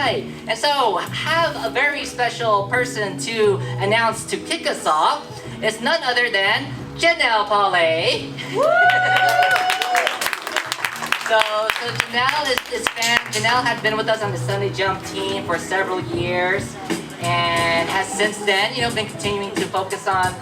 right. And so, have a very special person to announce to kick us off. It's none other than Janelle, Paule. So Janelle is fan. Janelle had been with us on the Sunday Jump team for several years, and has since then, been continuing to focus on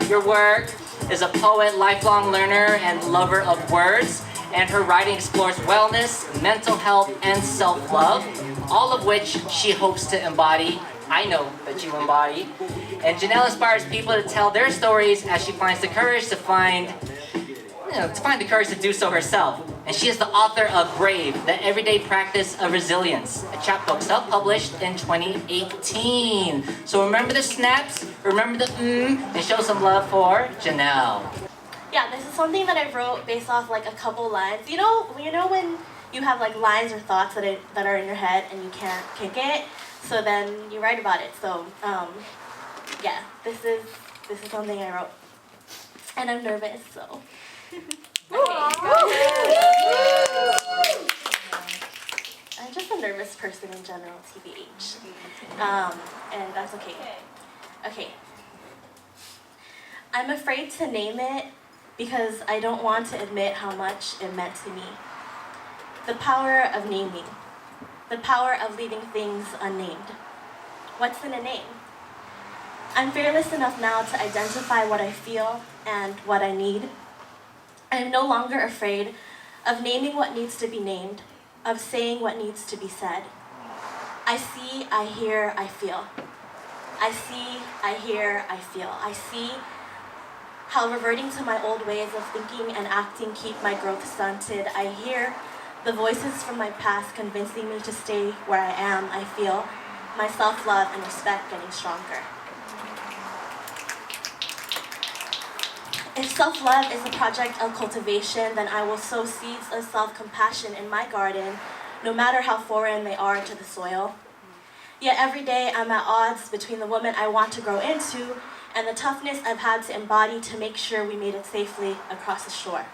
your work. Is a poet, lifelong learner, and lover of words. And her writing explores wellness, mental health, and self-love, all of which she hopes to embody. I know that you embody. And Janelle inspires people to tell their stories as she finds the courage to find the courage to do so herself. And she is the author of Brave, the Everyday Practice of Resilience, a chapbook self-published in 2018. So remember the snaps, remember the and show some love for Janelle. Yeah, this is something that I wrote based off like a couple lines. You know when you have like lines or thoughts that are in your head and you can't kick it, so then you write about it. So yeah, this is something I wrote, and I'm nervous, so. I'm just a nervous person in general, TBH. And that's okay. Okay. I'm afraid to name it because I don't want to admit how much it meant to me. The power of naming. The power of leaving things unnamed. What's in a name? I'm fearless enough now to identify what I feel and what I need. I am no longer afraid of naming what needs to be named, of saying what needs to be said. I see, I hear, I feel. I see, I hear, I feel. I see how reverting to my old ways of thinking and acting keep my growth stunted. I hear the voices from my past convincing me to stay where I am. I feel my self-love and respect getting stronger. If self-love is a project of cultivation, then I will sow seeds of self-compassion in my garden, no matter how foreign they are to the soil. Yet every day I'm at odds between the woman I want to grow into and the toughness I've had to embody to make sure we made it safely across the shore.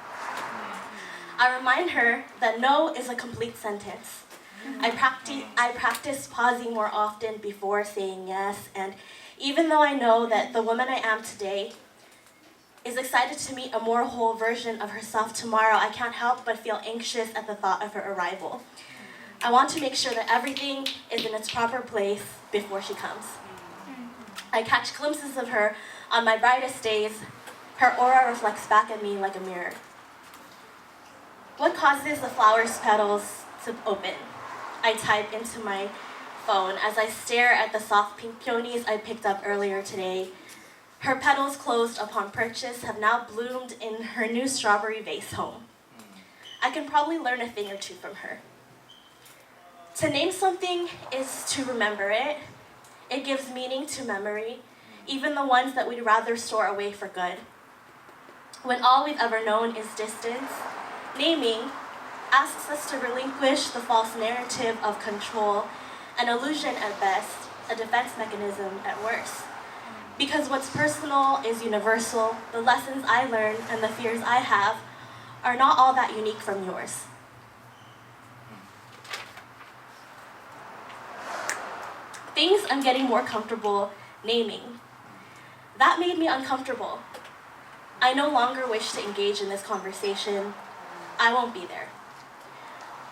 I remind her that no is a complete sentence. I practice pausing more often before saying yes, and even though I know that the woman I am today is excited to meet a more whole version of herself tomorrow, I can't help but feel anxious at the thought of her arrival. I want to make sure that everything is in its proper place before she comes. I catch glimpses of her on my brightest days. Her aura reflects back at me like a mirror. What causes the flower's petals to open? I type into my phone as I stare at the soft pink peonies I picked up earlier today. Her petals closed upon purchase have now bloomed in her new strawberry vase home. I can probably learn a thing or two from her. To name something is to remember it. It gives meaning to memory, even the ones that we'd rather store away for good. When all we've ever known is distance, naming asks us to relinquish the false narrative of control, an illusion at best, a defense mechanism at worst. Because what's personal is universal. The lessons I learn and the fears I have are not all that unique from yours. Things I'm getting more comfortable naming. That made me uncomfortable. I no longer wish to engage in this conversation. I won't be there.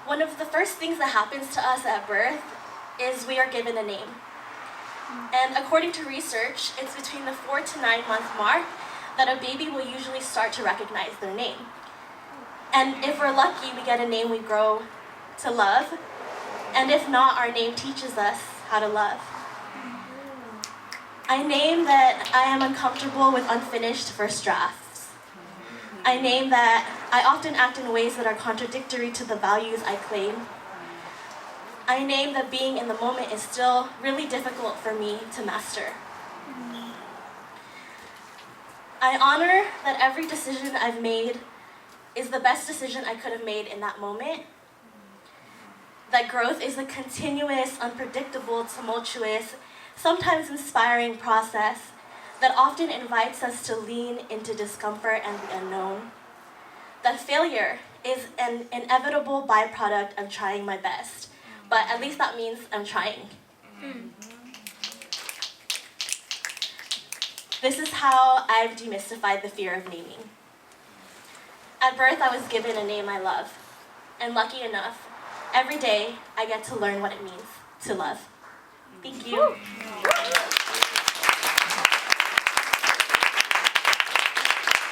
One of the first things that happens to us at birth is we are given a name. And according to research, it's between the 4 to 9 month mark that a baby will usually start to recognize their name. And if we're lucky, we get a name we grow to love. And if not, our name teaches us how to love. I name that I am uncomfortable with unfinished first drafts. I name that I often act in ways that are contradictory to the values I claim. I name that being in the moment is still really difficult for me to master. I honor that every decision I've made is the best decision I could have made in that moment. That growth is a continuous, unpredictable, tumultuous, sometimes inspiring process that often invites us to lean into discomfort and the unknown. That failure is an inevitable byproduct of trying my best, but at least that means I'm trying. This is how I've demystified the fear of naming. At birth, I was given a name I love, and lucky enough, every day I get to learn what it means to love. Thank you.